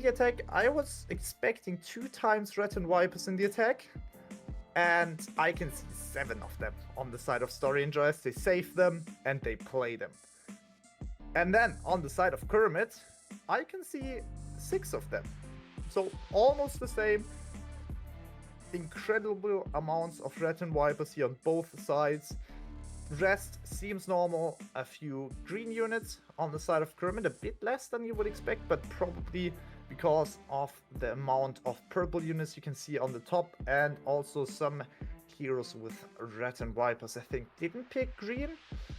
the attack, I was expecting 2 times Rat and Vipers in the attack. And I can see 7 of them on the side of Story Enjoyers. They save them and they play them. And then on the side of Kermit, I can see 6 of them. So almost the same. Incredible amounts of Rat and Vipers here on both sides. Rest seems normal. A few green units on the side of Kermit, a bit less than you would expect, but probably because of the amount of purple units you can see on the top, and also some heroes with Rat and Vipers, I think, didn't pick green,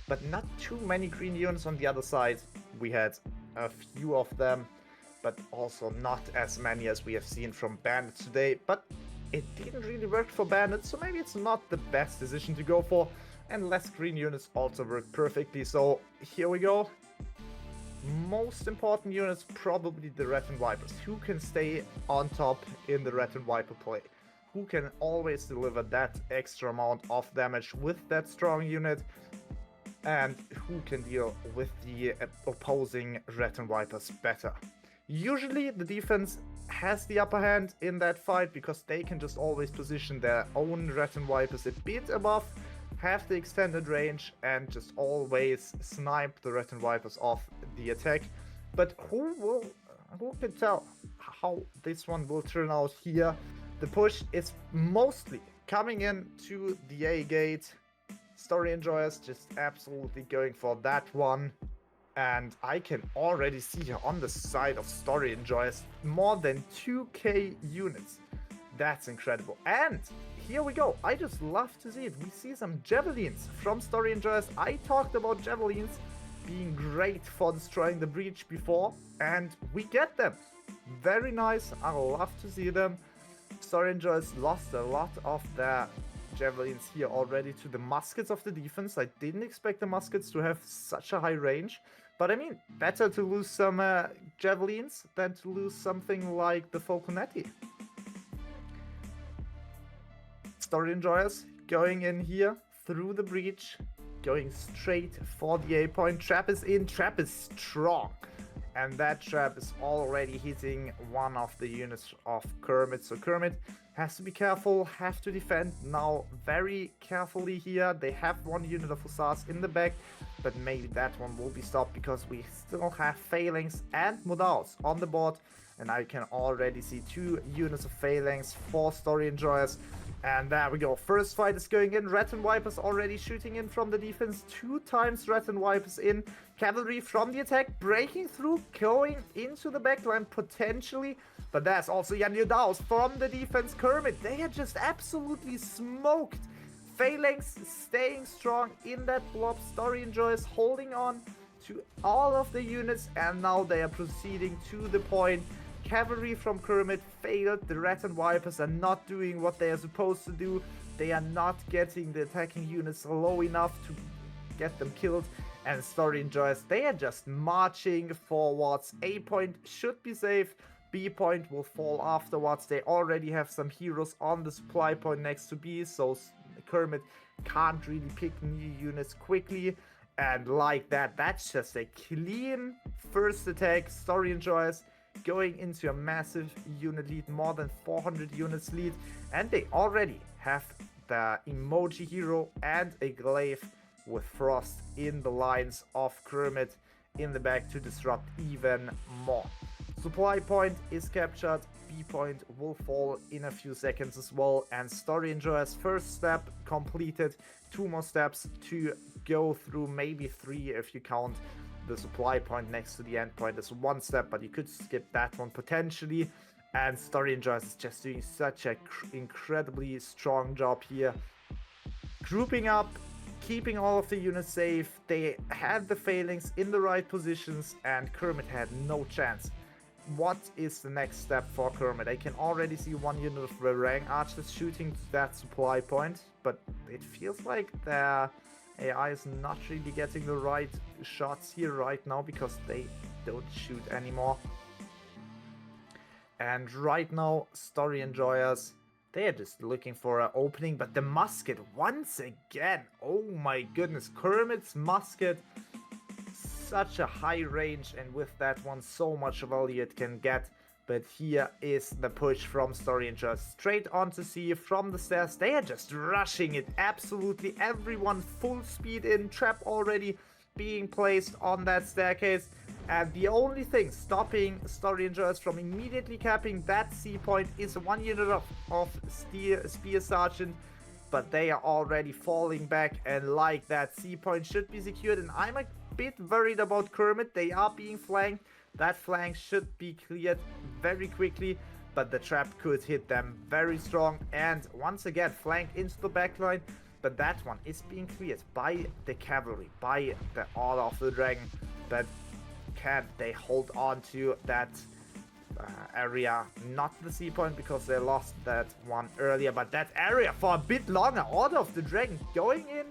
but not too many green units on the other side. We had a few of them, but also not as many as we have seen from Bandits today, but it didn't really work for Bandits, so maybe it's not the best decision to go for, and less green units also work perfectly. So here we go. Most important units, probably the Rat and Vipers. Who can stay on top in the Rat and Viper play? Who can always deliver that extra amount of damage with that strong unit? And who can deal with the opposing Rat and Vipers better? Usually the defense has the upper hand in that fight because they can just always position their own Rat and Vipers a bit above, have the extended range, and just always snipe the Rat and Vipers off the attack. But who can tell how this one will turn out here? The push is mostly coming in to the A gate. Story Enjoyers just absolutely going for that one. And I can already see here on the side of Story Enjoyers more than 2k units. That's incredible. And here we go. I just love to see it. We see some javelins from Story Enjoyers. I talked about javelins being great for destroying the breach before, and we get them. Very nice. I love to see them. Story Enjoyers lost a lot of their javelins here already to the muskets of the defense. I didn't expect the muskets to have such a high range. But I mean, better to lose some javelins than to lose something like the Falconetti. Story Enjoyers going in here through the breach, going straight for the A point. Trap is in, trap is strong. And that trap is already hitting one of the units of Kermit. So Kermit has to be careful, have to defend now very carefully here. They have one unit of Hussars in the back, but maybe that one will be stopped because we still have Phalanx and Modals on the board. And I can already see 2 units of Phalanx for Story Enjoyers. And there we go. First fight is going in. Rat and Vipers already shooting in from the defense. 2 times Rat and Vipers in. Cavalry from the attack, breaking through, going into the backline potentially. But there's also Daos from the defense. Kermit, they are just absolutely smoked. Phalanx staying strong in that blob. Story Enjoyers holding on to all of the units. And now they are proceeding to the point. Cavalry from Kermit failed. The Rat and Vipers are not doing what they are supposed to do. They are not getting the attacking units low enough to get them killed. And Story Enjoyers, they are just marching forwards. A point should be safe. B point will fall afterwards. They already have some heroes on the supply point next to B, so Kermit can't really pick new units quickly. And like that, that's just a clean first attack. Story Enjoyers going into a massive unit lead, more than 400 units lead, and they already have the emoji hero and a glaive with Frost in the lines of Kermit in the back to disrupt even more. Supply point is captured, B point will fall in a few seconds as well, and Story Enjoyers first step completed. 2 more steps to go through, maybe 3 if you count the supply point next to the end point as 1 step, but you could skip that one potentially. And Story Enjoyers is just doing such an incredibly strong job here, grouping up, keeping all of the units safe. They had the Phalanx in the right positions, and Kermit had no chance. What is the next step for Kermit? I can already see 1 unit of Varang archers shooting to that supply point, but it feels like their AI is not really getting the right shots here right now because they don't shoot anymore. And right now, Story Enjoyers, they are just looking for an opening, but the musket once again. Oh my goodness, Kermit's musket, such a high range, and with that one, so much value it can get. But here is the push from Story and Just straight onto C from the stairs. They are just rushing it. Absolutely everyone full speed in. Trap already being placed on that staircase. And the only thing stopping Story and Just from immediately capping that C point is 1 unit of Spear Sergeant. But they are already falling back, and like that, C point should be secured. And I'm a bit worried about Kermit. They are being flanked. That flank should be cleared very quickly, but the trap could hit them very strong. And once again, flank into the backline. But that one is being cleared by the cavalry, by the Order of the Dragon. But can they hold on to that area? Not the C point, because they lost that one earlier, but that area for a bit longer. Order of the Dragon going in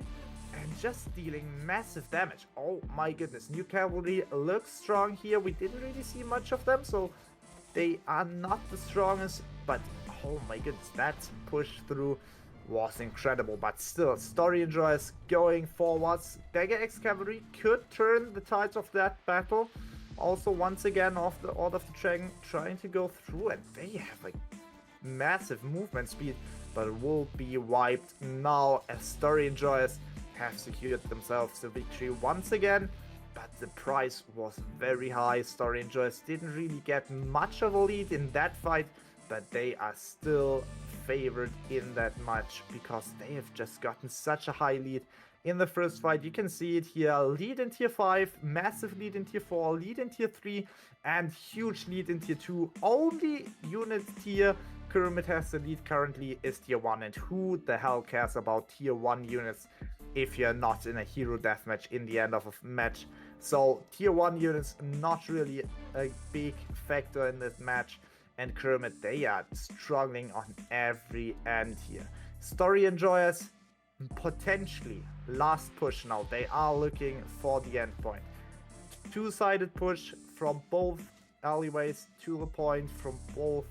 and just dealing massive damage. Oh my goodness, new cavalry looks strong here. We didn't really see much of them, so they are not the strongest, but oh my goodness, that push through was incredible. But still, Story Enjoyers going forwards. Dagger X cavalry could turn the tides of that battle. Also, once again, off the Order of the Dragon trying to go through, and they have a massive movement speed, but will be wiped now as Story Enjoyers have secured themselves the victory once again. But the price was very high. Story Enjoyers didn't really get much of a lead in that fight, but they are still favored in that match because they have just gotten such a high lead in the first fight. You can see it here. Lead in tier 5, massive lead in tier 4, lead in tier 3, and huge lead in tier 2. Only unit tier Kermit has the lead currently is tier 1, and who the hell cares about tier 1 units if you're not in a hero deathmatch in the end of a match? So tier 1 units not really a big factor in this match, and Kermit, they are struggling on every end here. Story Enjoyers potentially last push now. They are looking for the end point. Two-sided push from both alleyways to the point from both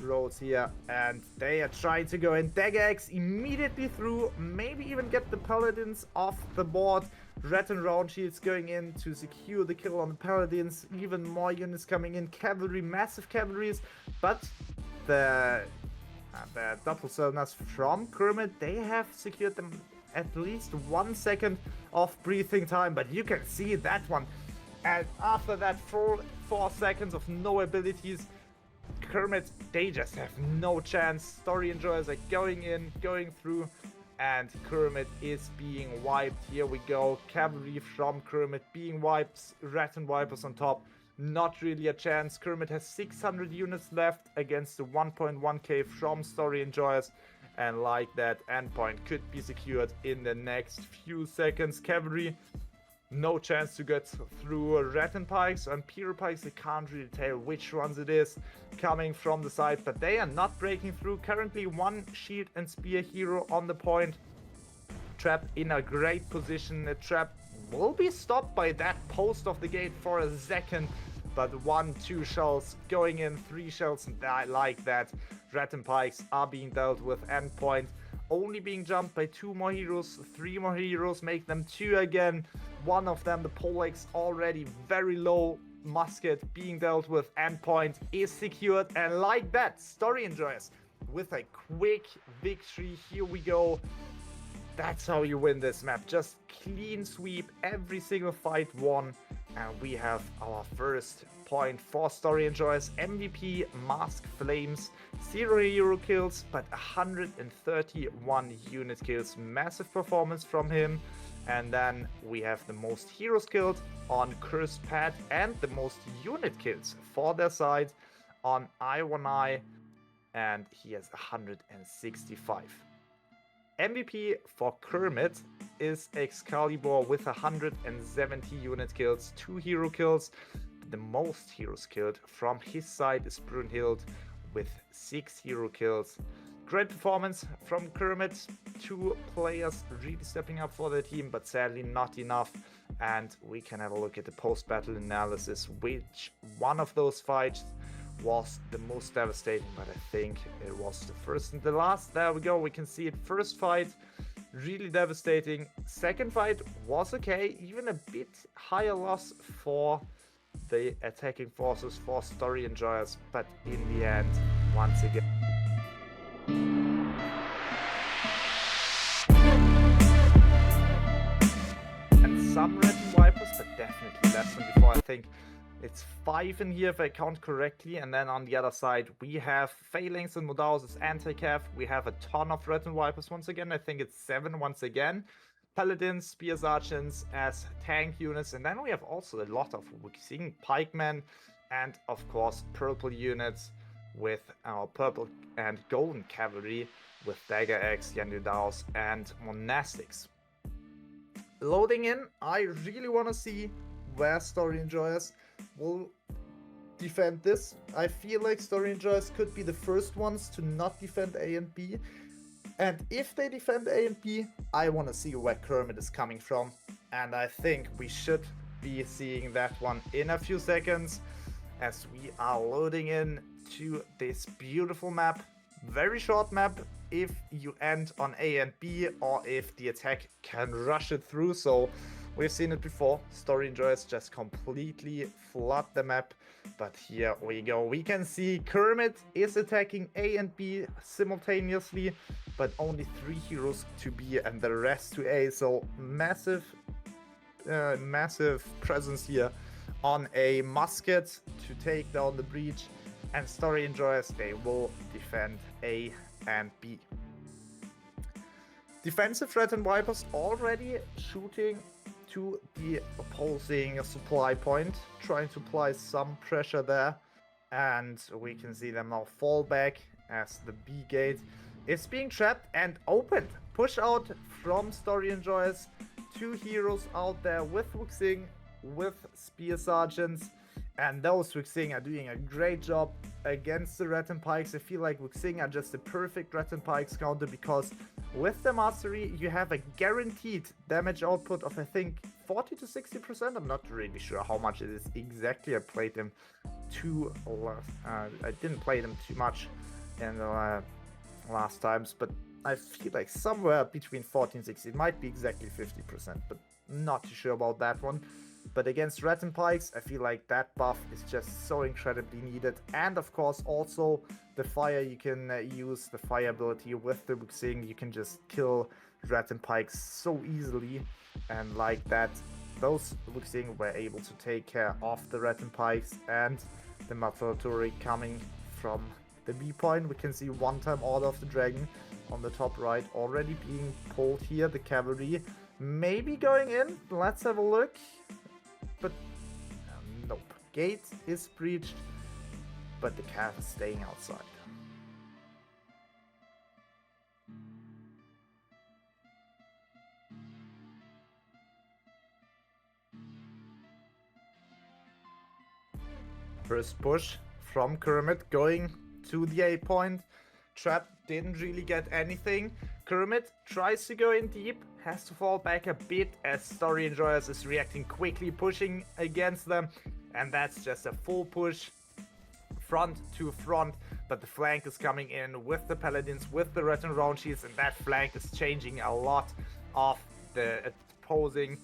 roads here, and they are trying to go in. Dagger X immediately through, maybe even get the paladins off the board. Red and round shields going in to secure the kill on the paladins. Even more units coming in. Cavalry, massive cavalries, but the double cylinders from Kermit, they have secured them at least 1 second of breathing time. But you can see that one, and after that 4 seconds of no abilities, Kermit, they just have no chance. Story Enjoyers are going in, going through, and Kermit is being wiped. Here we go. Cavalry from Kermit being wiped. Rat and Vipers on top. Not really a chance. Kermit has 600 units left against the 1.1k from Story Enjoyers. And like that, endpoint could be secured in the next few seconds. Cavalry, no chance to get through. Rat and Pikes and Imperial Pikes, they can't really tell which ones it is coming from the side, but they are not breaking through. Currently one shield and spear hero on the point. Trap in a great position. The trap will be stopped by that post of the gate for a second, but 1-2 shells going in, 3 shells, and I like that. Rat and Pikes are being dealt with. Endpoint only being jumped by 2 more heroes. 3 more heroes make them 2 again. One of them, the Polex, already very low. Musket being dealt with. Endpoint is secured, and like that, Story Enjoyers with a quick victory. Here we go. That's how you win this map. Just clean sweep, every single fight won. And we have our first point for Story Enjoyers. MVP, Mask Flames, 0 hero kills, but 131 unit kills. Massive performance from him. And then we have the most heroes killed on Cursed Pad and the most unit kills for their side on I1I. And he has 165. MVP for Kermit is Excalibur with 170 unit kills, 2 hero kills. The most heroes killed from his side is Brunhild with 6 hero kills. Great performance from Kermit. 2 players really stepping up for their team, but sadly not enough. And we can have a look at the post-battle analysis, which one of those fights was the most devastating, but I think it was the first and the last. There we go, we can see it. First fight, really devastating. Second fight was okay, even a bit higher loss for the attacking forces for story enjoyers, but in the end, once again, and some red and vipers, but definitely less than before. I think it's 5 in here if I count correctly, and then on the other side we have Heilungs and Modauses anti-cav. We have a ton of red and vipers once again. I think it's 7 once again. Paladins, Spear Sergeants as tank units, and then we have also a lot of Wuxing pikemen, and of course purple units with our purple and golden cavalry with Dagger Axe, Yandudaos, and Monastics. Loading in, I really want to see where story enjoyers will defend this. I feel like story enjoyers could be the first ones to not defend A and B. And if they defend A and B, I want to see where Kermit is coming from. And I think we should be seeing that one in a few seconds as we are loading in to this beautiful map. Very short map if you end on A and B, or if the attack can rush it through. So we've seen it before. Story enjoyers just completely flood the map. But here we go. We can see Kermit is attacking A and B simultaneously, but only 3 heroes to B and the rest to A. So massive presence here on a musket to take down the breach. And story enjoyers, they will defend A and B. Defensive red and vipers already shooting to the opposing supply point, trying to apply some pressure there, and we can see them now fall back as the B gate is being trapped and opened. Push out from story enjoyers, 2 heroes out there with Wuxing, with Spear Sergeants, and those Wuxing are doing a great job against the Red and Pikes. I feel like Wuxing are just a perfect Red and Pikes counter, because with the mastery you have a guaranteed damage output of I think 40 to 60%. I'm not really sure how much it is exactly. I played them I didn't play them too much in the last times, but I feel like somewhere between 40 and 60. It might be exactly 50%, but not too sure about that one. But against Red and Pikes, I feel like that buff is just so incredibly needed. And of course also the fire, you can use the fire ability with the Wuxing. You can just kill Red and Pikes so easily. And like that, those Wuxing were able to take care of the Red and Pikes. And the Mathuratori coming from the B point. We can see one-time Order of the Dragon on the top right already being pulled here. The cavalry maybe going in. Let's have a look. But nope. Gate is breached, but the cav is staying outside. First push from Kermit going to the A point. Trap didn't really get anything. Kermit tries to go in deep, has to fall back a bit as story enjoyers is reacting quickly, pushing against them, and that's just a full push front to front. But the flank is coming in with the paladins, with the red and round shields, and that flank is changing a lot of the opposing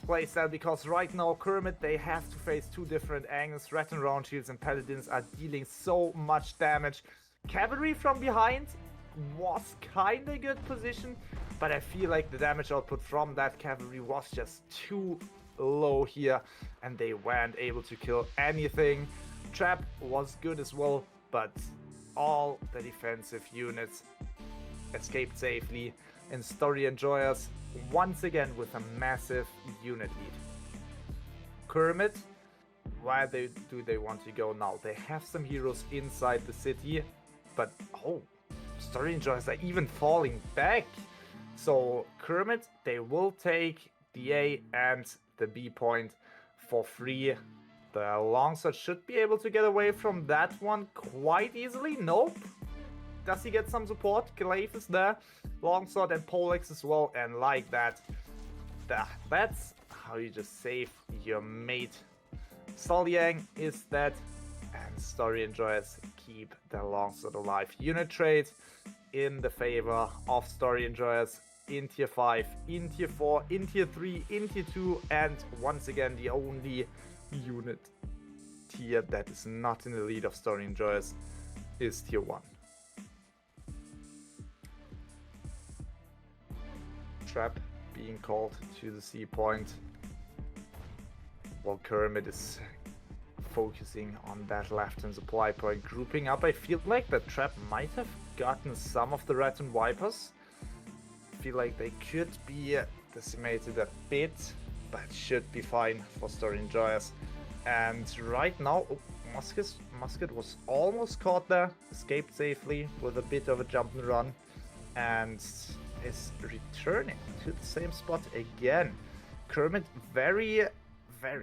playstyle, because right now Kermit, they have to face 2 different angles. Red and round shields and paladins are dealing so much damage. Cavalry from behind was kinda good position, but I feel like the damage output from that cavalry was just too low here, and they weren't able to kill anything. Trap was good as well, but all the defensive units escaped safely, and story enjoyers once again with a massive unit lead. Kermit, where do they want to go now? They have some heroes inside the city, but oh, story enjoyers are even falling back. So Kermit, they will take the A and the B point for free. The longsword should be able to get away from that one quite easily. Nope. Does he get some support? Glaive is there. Longsword and Polex as well. And like that, that's how you just save your mate. Solyang is dead. And story enjoyers keep the longsword alive. Unit trade in the favor of story enjoyers in tier 5, in tier 4, in tier 3, in tier 2, and once again the only unit tier that is not in the lead of Story Enjoyers is tier 1. Trap being called to the C point while Kermit is focusing on that left-hand supply point, grouping up. I feel like the trap might have gotten some of the red and vipers. I feel like they could be decimated a bit, but should be fine for Story Enjoyers. And right now, oh, Musket was almost caught there, escaped safely with a bit of a jump and run, and is returning to the same spot again. Kermit very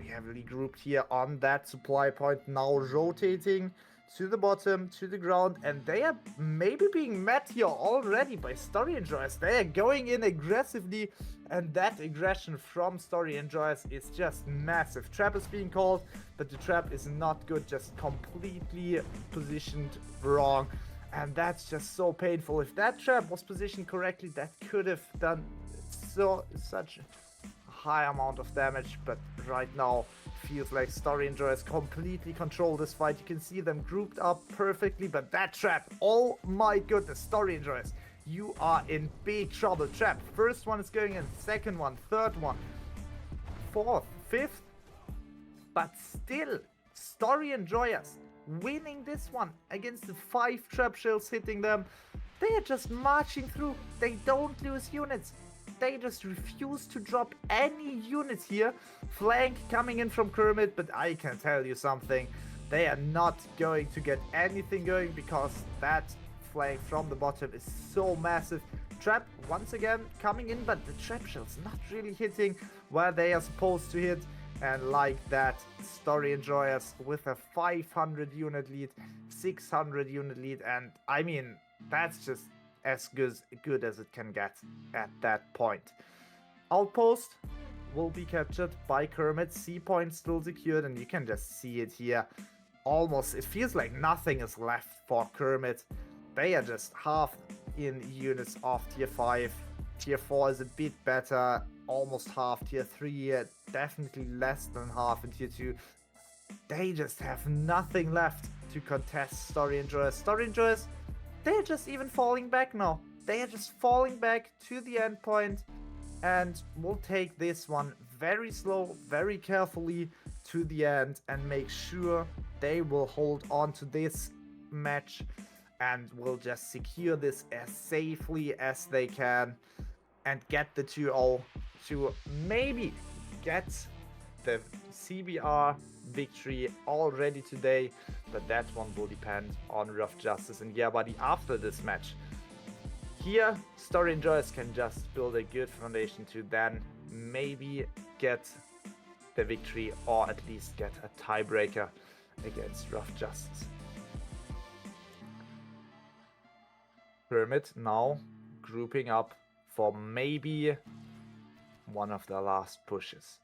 heavily grouped here on that supply point, now rotating to the bottom, to the ground, and they are maybe being met here already by Story Enjoyers. They are going in aggressively, and that aggression from Story Enjoyers is just massive. Trap is being called, but the trap is not good, just completely positioned wrong, and that's just so painful. If that trap was positioned correctly, that could have done such high amount of damage, but right now feels like Story Enjoyers completely control this fight. You can see them grouped up perfectly, but that trap, oh my goodness, Story Enjoyers, you are in big trouble. Trap, first one is going in, second one, third one, fourth, fifth, but still Story Enjoyers winning this one against the 5 trap shells hitting them. They are just marching through. They don't lose units. They just refuse to drop any units here. Flank coming in from Kermit, but I can tell you something. They are not going to get anything going because that flank from the bottom is so massive. Trap once again coming in, but the trap shells not really hitting where they are supposed to hit. And like that, Story Enjoyers with a 500 unit lead, 600 unit lead, and I mean, that's just as good as it can get at that point. Outpost will be captured by Kermit. C point still secured, and you can just see it here. Almost, it feels like nothing is left for Kermit. They are just half in units of tier 5. Tier 4 is a bit better, almost half. Tier 3, definitely less than half in tier 2. They just have nothing left to contest Story Enjoyers. Story Enjoyers, they're just even falling back now. They are just falling back to the end point, and we'll take this one very slow, very carefully to the end and make sure they will hold on to this match and will just secure this as safely as they can and get the 2-0 to maybe get the CBR victory already today, but that one will depend on Rough Justice and Buddy after this match. Here, Story Enjoyers can just build a good foundation to then maybe get the victory or at least get a tiebreaker against Rough Justice. Kermit now grouping up for maybe one of the last pushes.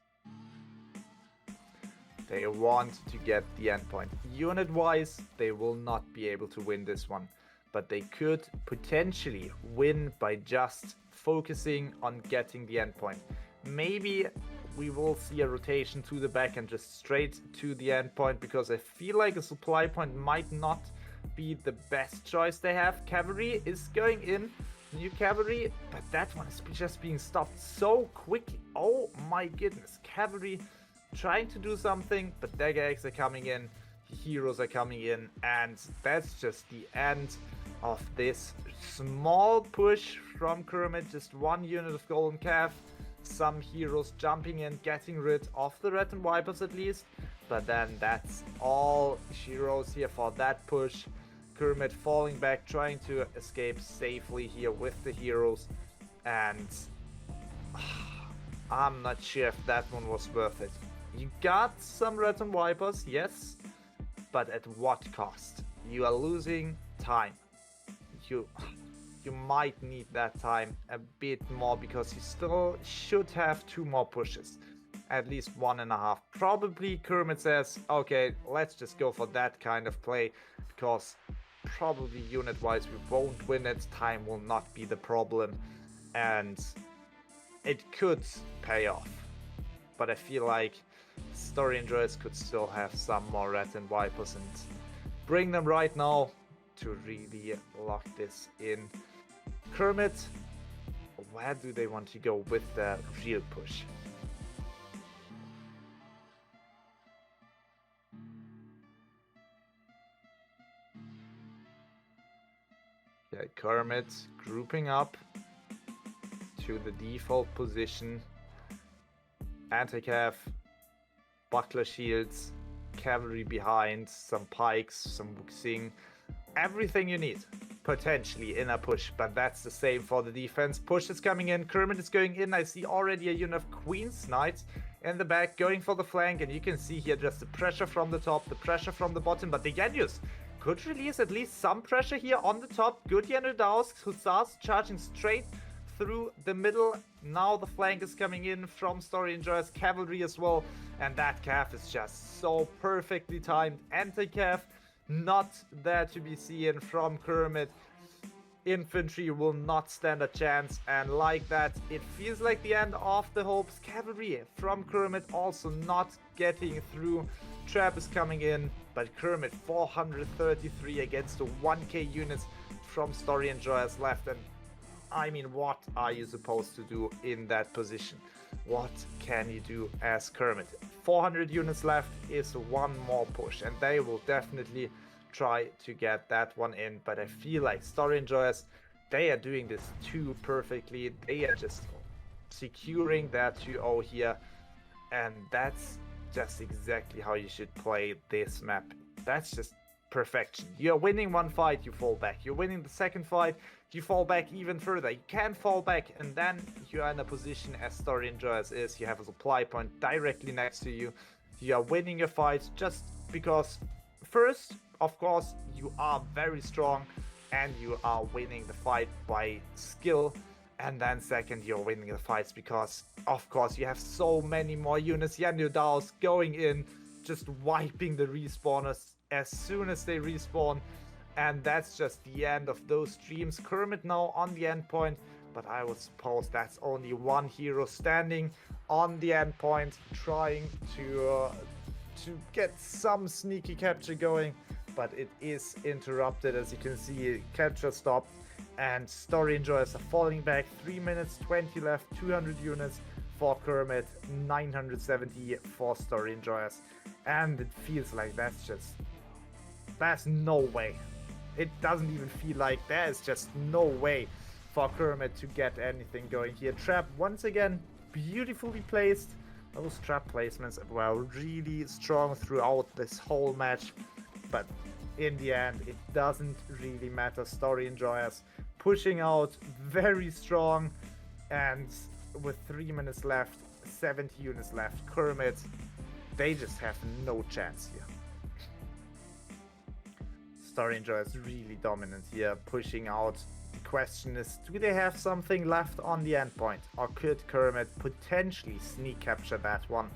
They want to get the endpoint. Unit-wise, they will not be able to win this one, but they could potentially win by just focusing on getting the endpoint. Maybe we will see a rotation to the back and just straight to the endpoint, because I feel like a supply point might not be the best choice they have. Cavalry is going in, new cavalry, but that one is just being stopped so quickly. Oh my goodness, cavalry trying to do something, but dagger eggs are coming in, heroes are coming in, and that's just the end of this small push from Kermit. Just one unit of golden calf, some heroes jumping in, getting rid of the red and vipers at least, but then that's all heroes here for that push. Kermit falling back, trying to escape safely here with the heroes, and I'm not sure if that one was worth it. You got some red and vipers, yes, but at what cost? You are losing time. You might need that time a bit more, because you still should have 2 more pushes, at least 1.5. Probably Kermit says, okay, let's just go for that kind of play, because probably unit wise we won't win it, time will not be the problem, and it could pay off. But I feel like Story Enjoyers could still have some more red and wipers and bring them right now to really lock this in. Kermit, where do they want to go with the real push? Yeah, Kermit grouping up to the default position. Anti-cav, buckler shields, cavalry behind, some pikes, some wuxing, everything you need potentially in a push, but that's the same for the defense. Push is coming in, Kermit is going in. I see already a unit of Queen's Knights in the back going for the flank, and you can see here just the pressure from the top, the pressure from the bottom, but the Yanyus could release at least some pressure here on the top. Good Yanu Daos, Hussars charging straight through the middle. Now the flank is coming in from Story Enjoyers, cavalry as well, and that cav is just so perfectly timed. Anti-cav not there to be seen from Kermit. Infantry will not stand a chance, and like that it feels like the end of the hopes. Cavalry from Kermit also not getting through. Trap is coming in, but Kermit 433 against the 1k units from Story Enjoyers left, and I mean, what are you supposed to do in that position? What can you do as Kermit? 400 units left is one more push, and they will definitely try to get that one in. But I feel like Story Enjoyers, they are doing this too perfectly. They are just securing that 2-0 here, and that's just exactly how you should play this map. That's just perfection. You're winning one fight, you fall back. You're winning the second fight, you fall back even further. You can't fall back, and then you are in a position as Story Enjoyers is. You have a supply point directly next to you. You are winning your fight just because, first, of course, you are very strong and you are winning the fight by skill. And then second, you're winning the fights because, of course, you have so many more units. Yanu Daos going in, just wiping the respawners as soon as they respawn. And that's just the end of those streams. Kermit now on the endpoint, but I would suppose that's only one hero standing on the endpoint, trying to get some sneaky capture going, but it is interrupted. As you can see, capture stopped, and Story Enjoyers are falling back. 3 minutes 20 left, 200 units for Kermit, 970 for Story Enjoyers, and it feels like that's no way. It doesn't even feel like there's just no way for Kermit to get anything going here. Trap once again beautifully placed. Those trap placements were really strong throughout this whole match, but in the end it doesn't really matter. Story Enjoyers pushing out very strong, and with 3 minutes left, 70 units left, Kermit, they just have no chance here. Story Enjoyers really dominant here, pushing out. The question is, do they have something left on the endpoint, or could Kermit potentially sneak capture that one?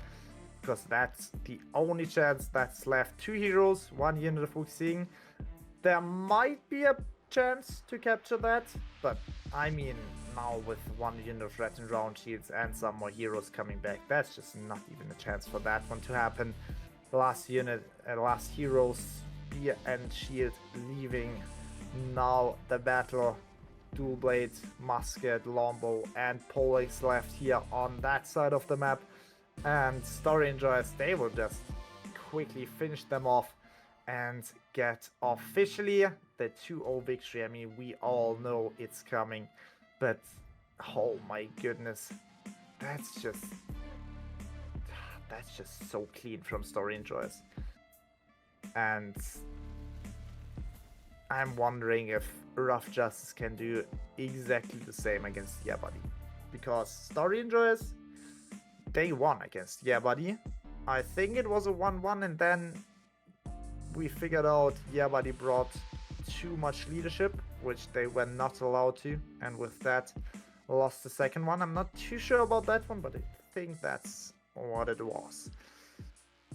Because that's the only chance that's left. 2 heroes, 1 unit of Wuxing. There might be a chance to capture that, but I mean, now with 1 unit of red and round shields and some more heroes coming back, that's just not even a chance for that one to happen. Last unit, last heroes, spear and shield leaving. Now the battle. Dual blade, musket, longbow, and poleaxe left here on that side of the map. And Story Enjoyers, they will just quickly finish them off and get officially the 2-0 victory. I mean, we all know it's coming, but oh my goodness, that's just so clean from Story Enjoyers. And I'm wondering if Rough Justice can do exactly the same against Yabadi, because Story Enjoyers, they won against Yabadi. I think it was a 1-1, and then we figured out Yabadi brought too much leadership, which they were not allowed to, and with that lost the second one. I'm not too sure about that one, but I think that's what it was.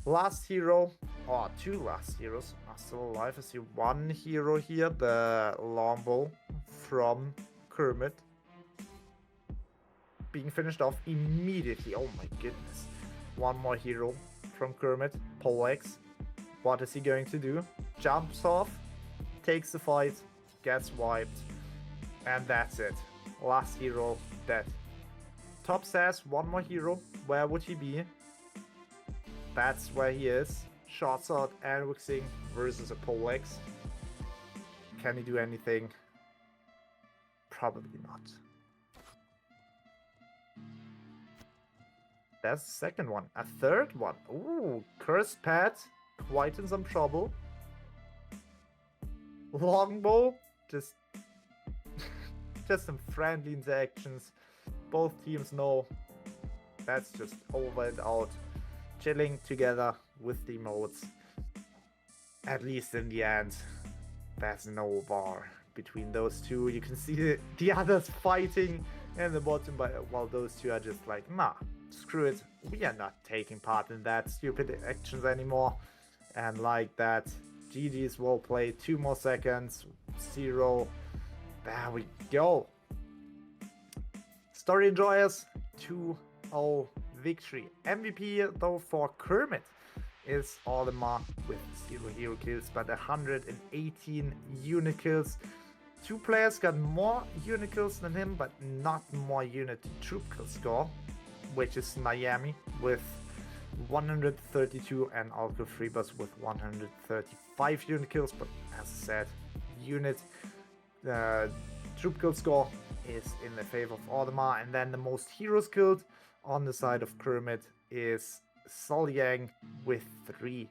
Last hero, or 2 last heroes are still alive. I see 1 hero here, the longbow from Kermit, being finished off immediately. Oh my goodness. One more hero from Kermit. Polex. What is he going to do? Jumps off, takes the fight, gets wiped, and that's it. Last hero dead. Top says one more hero. Where would he be? That's where he is. Shots out and Wixing versus a Polex. Can he do anything? Probably not. That's the second one. A third one. Ooh, Cursed Pet. Quite in some trouble. Longbow. Just some friendly interactions. Both teams know that's just over and out. Chilling together with the emotes. At least in the end, there's no war between those two. You can see the others fighting in the bottom, but while those two are just like, nah, screw it. We are not taking part in that stupid actions anymore. And like that, GG's well played. 2 more seconds. 0. There we go. Story enjoyers, 2-0 victory. MVP though for Kermit is Audemars with 0 hero kills but 118 unit kills. 2 players got more unit kills than him but not more unit troop kill score, which is Miami with 132 and Alco Freebus with 135 unit kills, but as I said, unit troop kill score is in the favor of Audemars. And then the most heroes killed on the side of Kermit is Solyang with 3.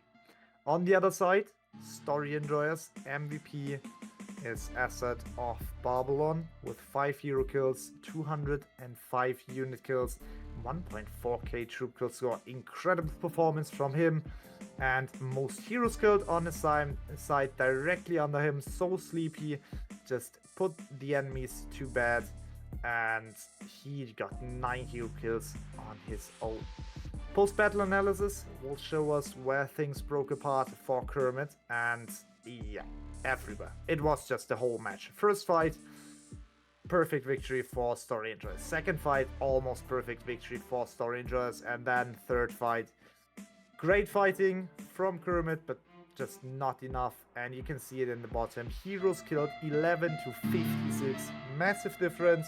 On the other side, story enjoyers, MVP is Asset of Babylon with 5 hero kills, 205 unit kills, 1.4k troop kill score. Incredible performance from him. And most heroes killed on the side directly under him. So sleepy, just put the enemies to bed, and he got 9 hero kills on his own. Post-battle analysis will show us where things broke apart for Kermit, and yeah, everywhere. It was just the whole match. First fight, perfect victory for story enjoyers. Second fight, almost perfect victory for story enjoyers. And then third fight, great fighting from Kermit, but just not enough. And you can see it in the bottom. Heroes killed 11 to 56. Massive difference.